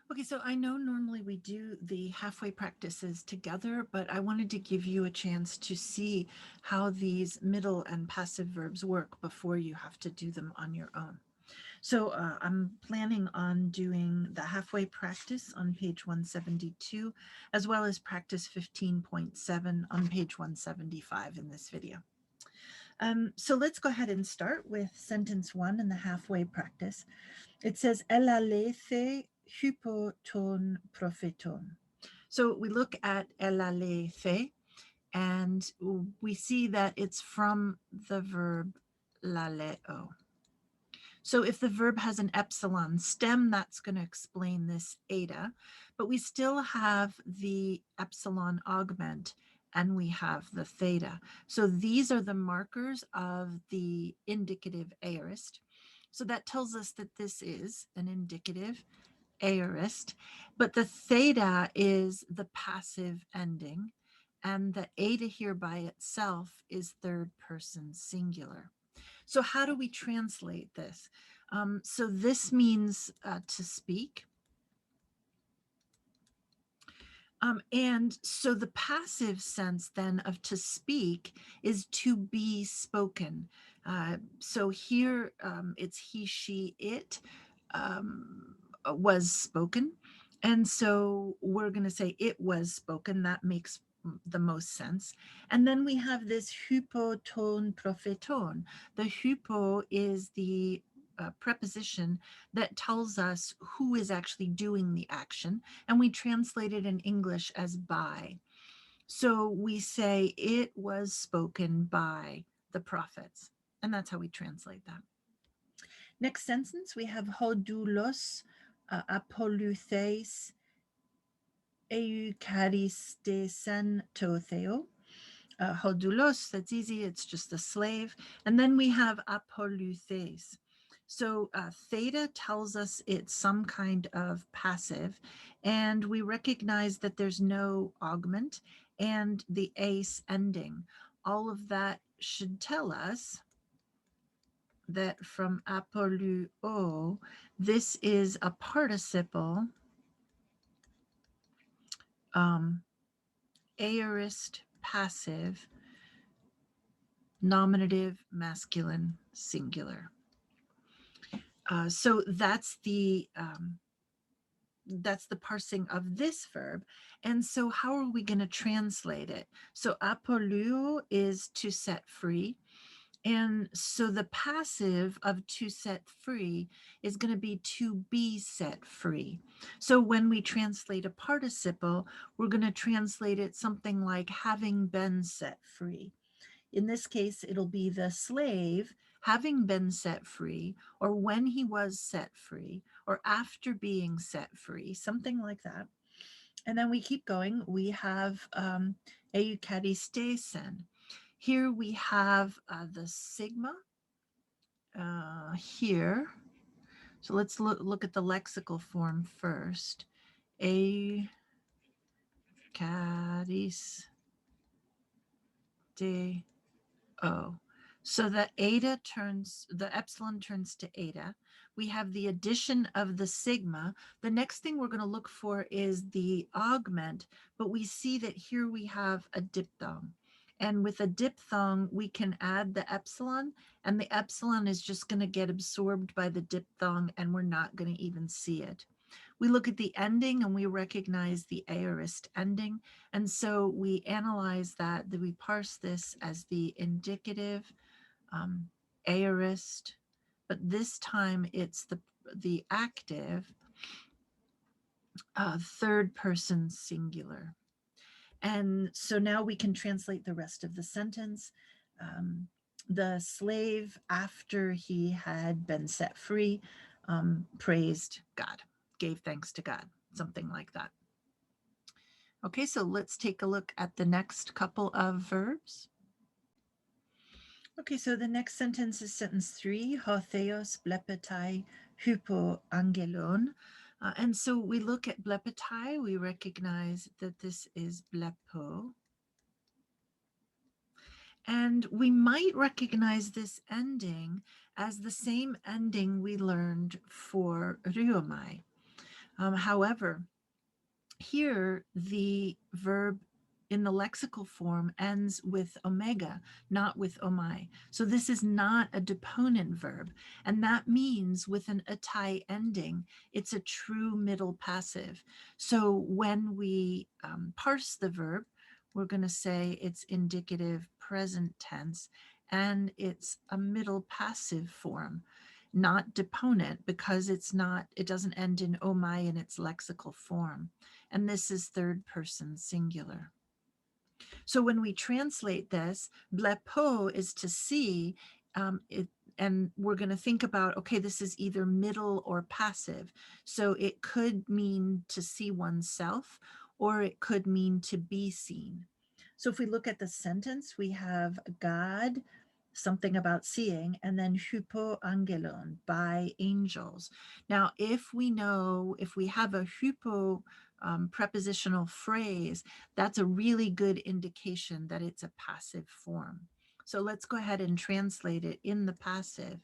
Okay, so I know normally we do the halfway practices together, but I wanted to give you a chance to see how these middle and passive verbs work before you have to do them on your own. So I'm planning on doing the halfway practice on page 172, as well as practice 15.7 on page 175 in this video. So let's go ahead and start with sentence one in the halfway practice. It says, Elle allait fait hypoton prophéton. So we look at Elle allait fait, and we see that it's from the verb laleo. So if the verb has an epsilon stem, that's going to explain this eta, but we still have the epsilon augment and we have the theta. So these are the markers of the indicative aorist. So that tells us that this is an indicative aorist, but the theta is the passive ending, and the eta here by itself is third person singular. So how do we translate this? So this means to speak. And so the passive sense then of to speak is to be spoken. So here it's he, she, it was spoken. And so we're going to say it was spoken. That makes the most sense. And then we have this hypoton propheton. The hypo is the preposition that tells us who is actually doing the action, and we translate it in English as by. So we say it was spoken by the prophets, and that's how we translate that. Next sentence, we have hodoulos apolutheis eucharistesen to theo. Hodoulos, that's easy, it's just a slave. And then we have apoluthes. So theta tells us it's some kind of passive, and we recognize that there's no augment and the ace ending. All of that should tell us that from apoluo, this is a participle aorist passive nominative masculine singular. So that's the parsing of this verb. And so how are we going to translate it? So apoluo is to set free. And so the passive of to set free is going to be to be set free. So when we translate a participle, we're going to translate it something like having been set free. In this case, it'll be the slave having been set free, or when he was set free, or after being set free, something like that. And then we keep going. We have eucharistesen. Here we have the sigma here. So let's look at the lexical form first. Eucharisteo. So the epsilon turns to eta. We have the addition of the sigma. The next thing we're going to look for is the augment, but we see that here we have a diphthong. And with a diphthong, we can add the epsilon, and the epsilon is just going to get absorbed by the diphthong, and we're not going to even see it. We look at the ending and we recognize the aorist ending. And so we analyze that we parse this as the indicative aorist, but this time it's the active third person singular. And so now we can translate the rest of the sentence. The slave, after he had been set free, praised God, gave thanks to God, something like that. Okay, so let's take a look at the next couple of verbs. Okay, so the next sentence is sentence 3, ho theos blepetai hypo angelon. And so we look at blepetai, we recognize that this is blepo. And we might recognize this ending as the same ending we learned for ryomai. However, here the verb in the lexical form ends with omega, not with omai. So this is not a deponent verb. And that means with an atai ending, it's a true middle passive. So when we parse the verb, we're going to say it's indicative present tense and it's a middle passive form, not deponent, because it doesn't end in omai in its lexical form. And this is third person singular. So when we translate this, blepo is to see, and we're going to think about, okay, this is either middle or passive. So it could mean to see oneself, or it could mean to be seen. So if we look at the sentence, we have God, something about seeing, and then hypo angelon, by angels. Now, if we have a hypo prepositional phrase, that's a really good indication that it's a passive form. So let's go ahead and translate it in the passive.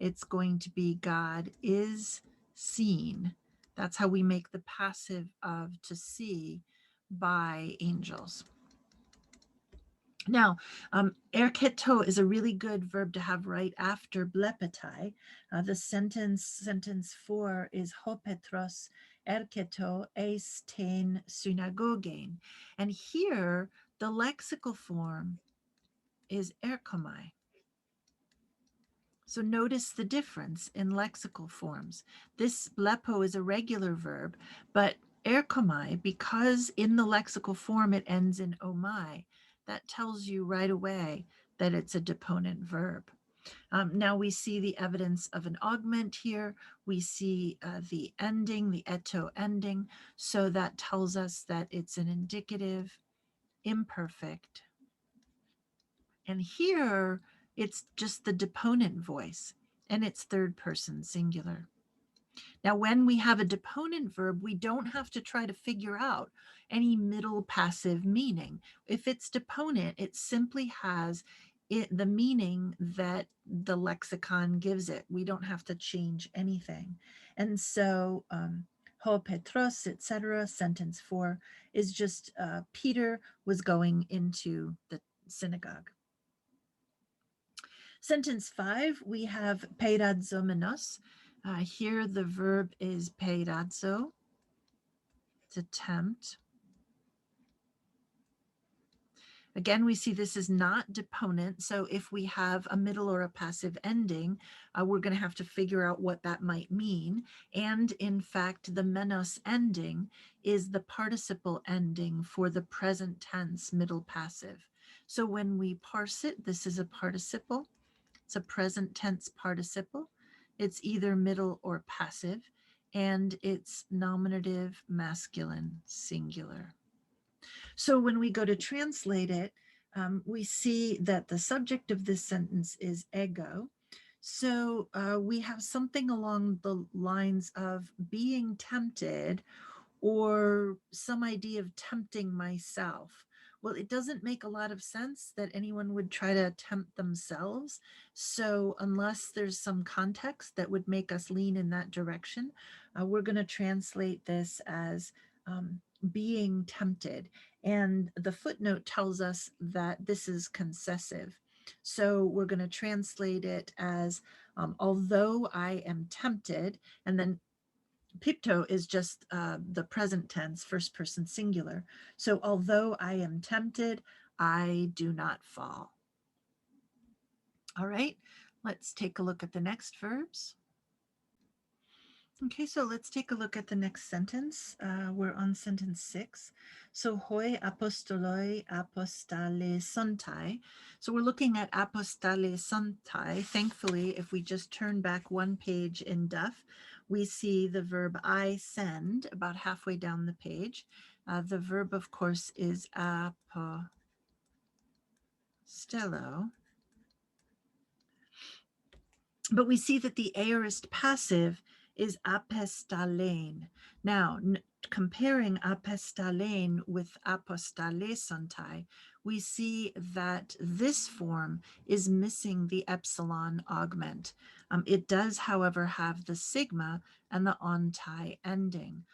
It's going to be God is seen. That's how we make the passive of to see by angels. Now, erketo is a really good verb to have right after blepetai. The sentence 4 is ho petros erketo eis ten synagogen. And here, the lexical form is erkomai. So notice the difference in lexical forms. This blepo is a regular verb, but erkomai, because in the lexical form it ends in omai, that tells you right away that it's a deponent verb. Now we see the evidence of an augment here. We see the ending, the eto ending. So that tells us that it's an indicative, imperfect. And here it's just the deponent voice, and it's third person singular. Now, when we have a deponent verb, we don't have to try to figure out any middle passive meaning. If it's deponent, it simply has the meaning that the lexicon gives it. We don't have to change anything. And so, ho petros, etc., sentence 4 is just Peter was going into the synagogue. Sentence 5, we have peirazomenos. Here the verb is peirazo, to tempt. Again, we see this is not deponent. So if we have a middle or a passive ending, we're going to have to figure out what that might mean. And in fact, the menos ending is the participle ending for the present tense middle passive. So when we parse it, this is a participle. It's a present tense participle. It's either middle or passive, and it's nominative masculine singular. So when we go to translate it, we see that the subject of this sentence is ego. So we have something along the lines of being tempted, or some idea of tempting myself. Well, it doesn't make a lot of sense that anyone would try to tempt themselves. So unless there's some context that would make us lean in that direction, we're going to translate this as being tempted. And the footnote tells us that this is concessive. So we're going to translate it as although I am tempted, and then pipto is just the present tense, first person singular. So although I am tempted, I do not fall. All right, let's take a look at the next verbs. Okay, so let's take a look at the next sentence. We're on sentence 6. So hoi apostoloi apostale sontai. So we're looking at apostale sontai. Thankfully, if we just turn back one page in Duff, we see the verb I send about halfway down the page. The verb, of course, is apostello. But we see that the aorist passive is apestalein. Now, comparing apestalein with apostalesantai, we see that this form is missing the epsilon augment. It does, however, have the sigma and the ontai ending.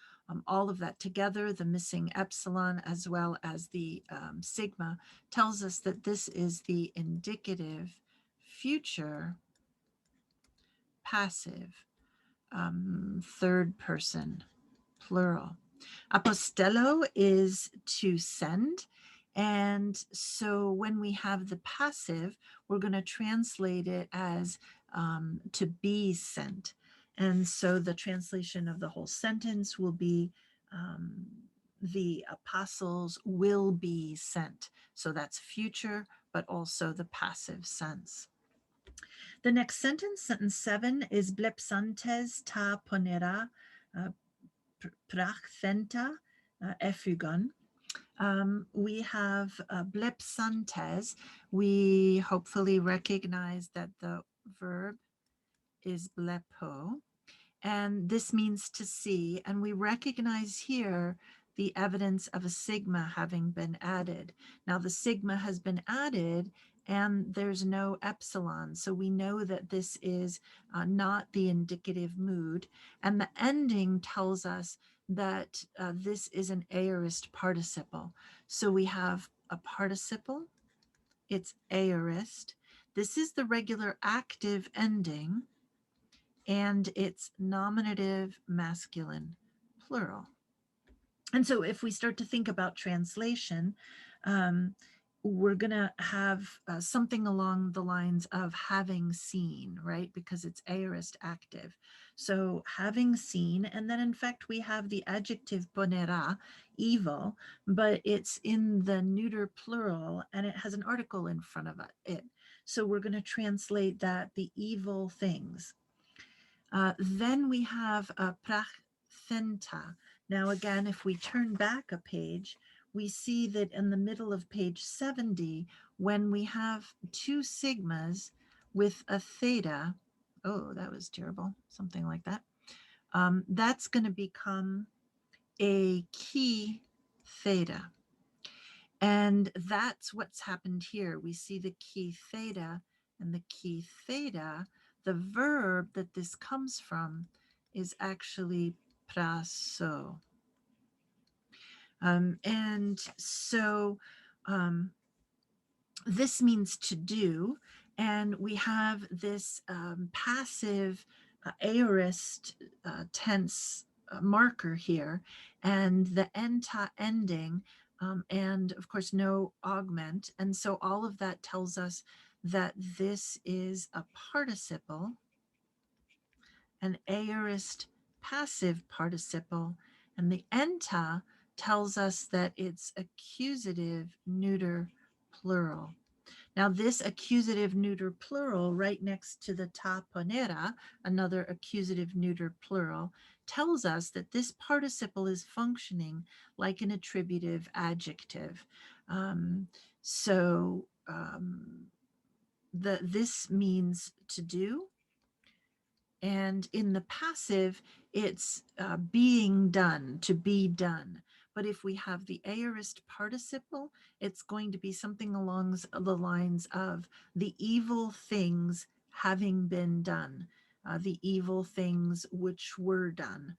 All of that together, the missing epsilon as well as the sigma, tells us that this is the indicative future passive third person plural. Apostello is to send. And so when we have the passive, we're going to translate it as to be sent. And so the translation of the whole sentence will be the apostles will be sent. So that's future, but also the passive sense. The next sentence, sentence 7, is blepsantes ta ponera prachthenta efugon. We have blepsantes. We hopefully recognize that the verb is blepo, and this means to see, and we recognize here the evidence of a sigma having been added. Now the sigma has been added and there's no epsilon, so we know that this is not the indicative mood, and the ending tells us that this is an aorist participle. So we have a participle, it's aorist. This is the regular active ending, and it's nominative masculine plural. And so if we start to think about translation, we're going to have something along the lines of having seen, right? Because it's aorist active. So having seen, and then in fact, we have the adjective ponera, evil, but it's in the neuter plural and it has an article in front of it. So we're going to translate that the evil things. Then we have prachthenta. Now again, if we turn back a page, we see that in the middle of page 70, when we have two sigmas with a theta, oh, that was terrible, something like that, that's going to become a key theta. And that's what's happened here. We see the key theta, and the key theta, the verb that this comes from is actually praso. And so this means to do, and we have this passive aorist tense marker here, and the enta ending, and of course no augment. And so all of that tells us that this is a participle, an aorist passive participle, and the enta tells us that it's accusative neuter plural. Now this accusative neuter plural right next to the ta ponera, another accusative neuter plural, tells us that this participle is functioning like an attributive adjective. This means to do, and in the passive, it's being done, to be done. But if we have the aorist participle, it's going to be something along the lines of the evil things having been done, the evil things which were done,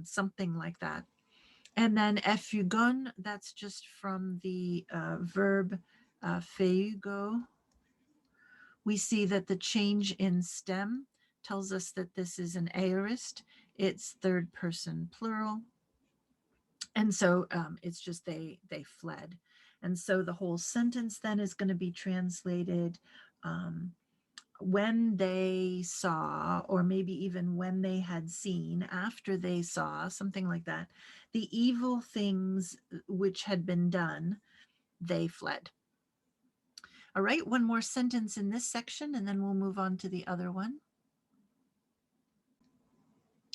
something like that. And then efugon, that's just from the verb feugo. We see that the change in stem tells us that this is an aorist. It's third person plural. And so it's just they fled. And so the whole sentence then is going to be translated when they saw, or maybe even when they had seen, after they saw, something like that, the evil things which had been done, they fled. All right, one more sentence in this section, and then we'll move on to the other one.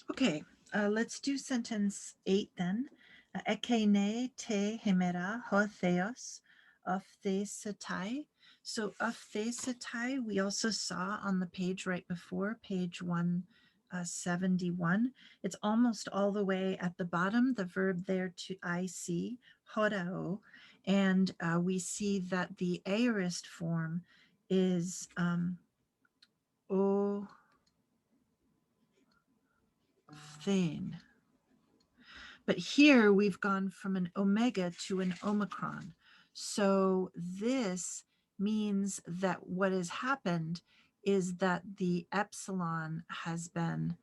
Okay, let's do sentence 8 then. Ekene te hemera ho theos of thesetai. So of thesetai, we also saw on the page right before, page 171. It's almost all the way at the bottom, the verb there to IC, horao. And we see that the aorist form is o thin. But here we've gone from an omega to an omicron. So this means that what has happened is that the epsilon has been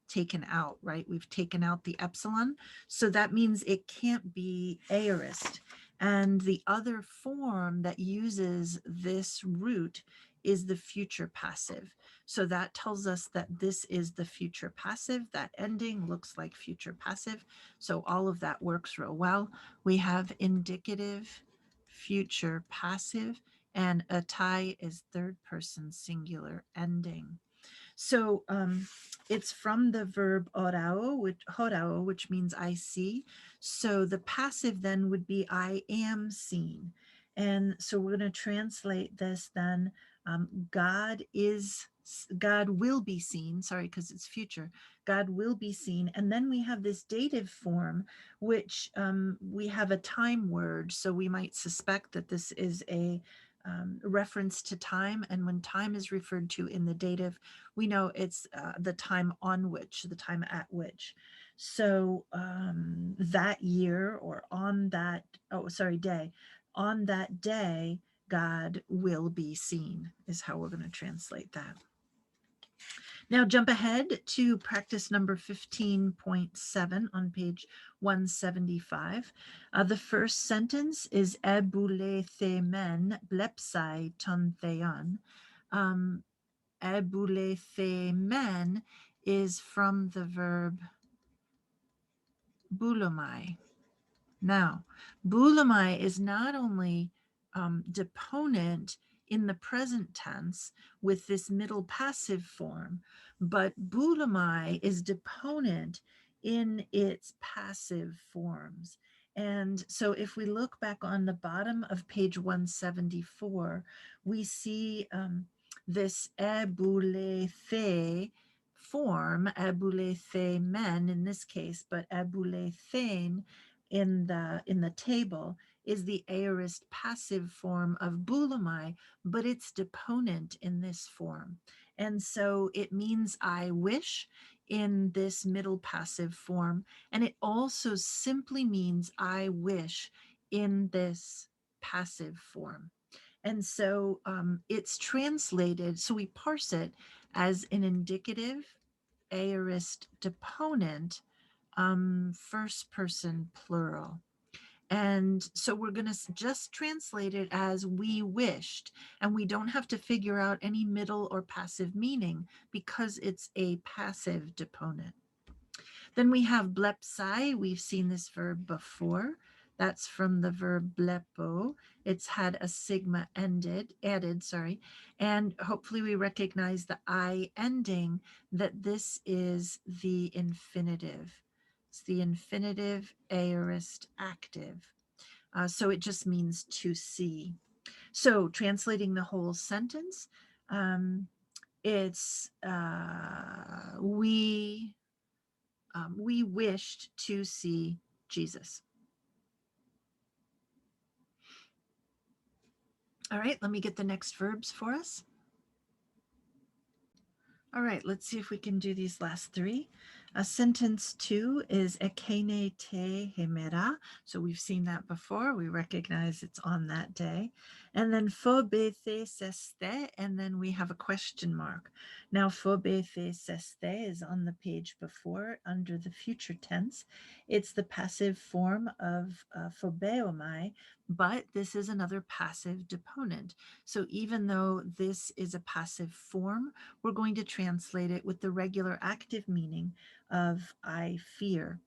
taken out, right? We've taken out the epsilon. So that means it can't be aorist. And the other form that uses this root is the future passive. So that tells us that this is the future passive. That ending looks like future passive. So all of that works real well. We have indicative, future passive, and atai is third person singular ending. So it's from the verb horao, which means I see. So the passive then would be I am seen. And so we're going to translate this then. God will be seen, sorry, because it's future. God will be seen. And then we have this dative form, which we have a time word. So we might suspect that this is a reference to time. And when time is referred to in the dative, we know it's the time on which, the time at which. So that year or on that, day, on that day, God will be seen is how we're going to translate that. Now jump ahead to practice number 15.7 on page 175. The first sentence is ebule themen blepsai ton theon. Ebule themen is from the verb boulomai. Now, boulomai is not only deponent in the present tense with this middle passive form, but boulomai is deponent in its passive forms. And so if we look back on the bottom of page 174, we see this eboulethe form, eboulethe men in this case, but eboulethen in the table is the aorist passive form of boulomai, but it's deponent in this form. And so it means I wish in this middle passive form. And it also simply means I wish in this passive form. And so it's translated, so we parse it as an indicative aorist deponent first person plural. And so we're going to just translate it as we wished, and we don't have to figure out any middle or passive meaning because it's a passive deponent. Then we have blepsai. We've seen this verb before. That's from the verb blepo. It's had a sigma added, and hopefully we recognize the I ending, that this is the infinitive. It's the infinitive aorist active. So it just means to see. So translating the whole sentence, it's we wished to see Jesus. All right, let me get the next verbs for us. All right, let's see if we can do these last three. Sentence 2 is ekene te hemera. So we've seen that before. We recognize it's on that day. And then phobethe seste, and then we have a question mark. Now phobethe seste is on the page before under the future tense. It's the passive form of phobeomai, but this is another passive deponent. So even though this is a passive form, we're going to translate it with the regular active meaning of I fear.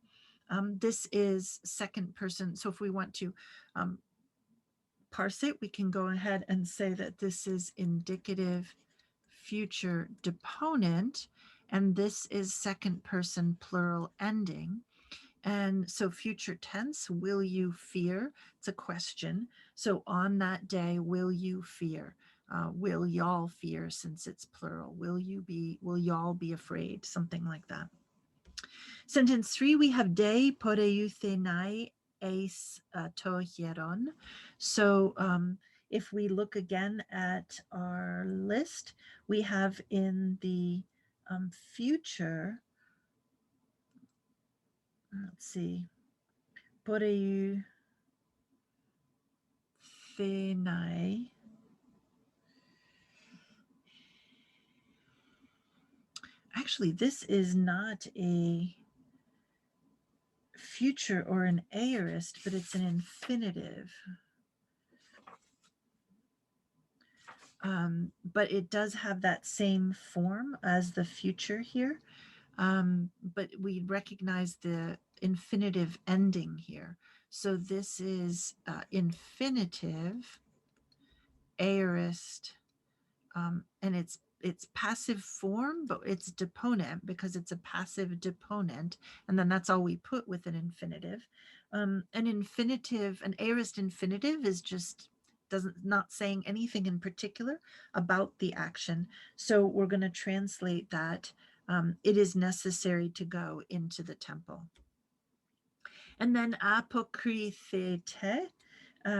This is second person. So if we want to parse it, we can go ahead and say that this is indicative future deponent, and this is second person plural ending. And so future tense, will you fear? It's a question. So on that day, will you fear? Will y'all fear, since it's plural? Will y'all be afraid? Something like that. Sentence 3, we have de poreuthenai eis to hieron. So if we look again at our list, we have in the future, let's see, Poreu Fenai. Actually, this is not a future or an aorist, but it's an infinitive. But it does have that same form as the future here. But we recognize the infinitive ending here. So this is infinitive, aorist, and it's passive form, but it's deponent because it's a passive deponent, and then that's all we put with an infinitive. An infinitive, an aorist infinitive is just doesn't not saying anything in particular about the action. So we're going to translate that it is necessary to go into the temple. And then apokrythete,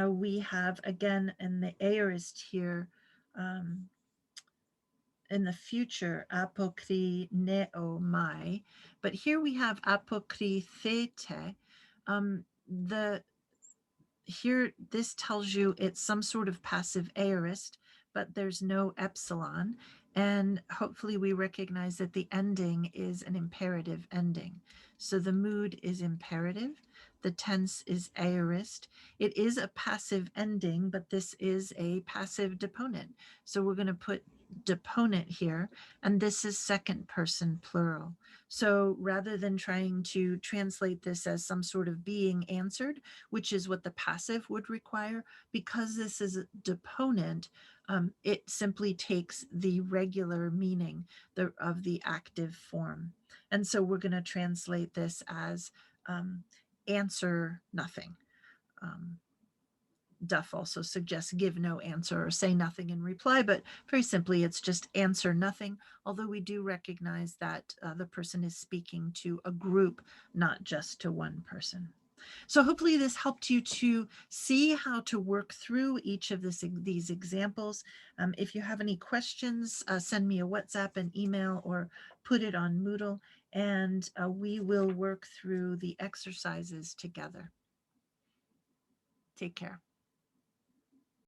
we have again in the aorist here. In the future, apokry neo mai, but here we have apokry thete. The here this tells you it's some sort of passive aorist, but there's no epsilon, and hopefully we recognize that the ending is an imperative ending. So the mood is imperative, the tense is aorist. It is a passive ending, but this is a passive deponent, so we're going to put deponent here, and this is second person plural. So rather than trying to translate this as some sort of being answered, which is what the passive would require, because this is a deponent, it simply takes the regular meaning of the active form. And so we're going to translate this as answer nothing. Duff also suggests give no answer or say nothing in reply, but very simply, it's just answer nothing, although we do recognize that the person is speaking to a group, not just to one person. So hopefully this helped you to see how to work through each of these examples. If you have any questions, send me a WhatsApp, an email, or put it on Moodle, and we will work through the exercises together. Take care.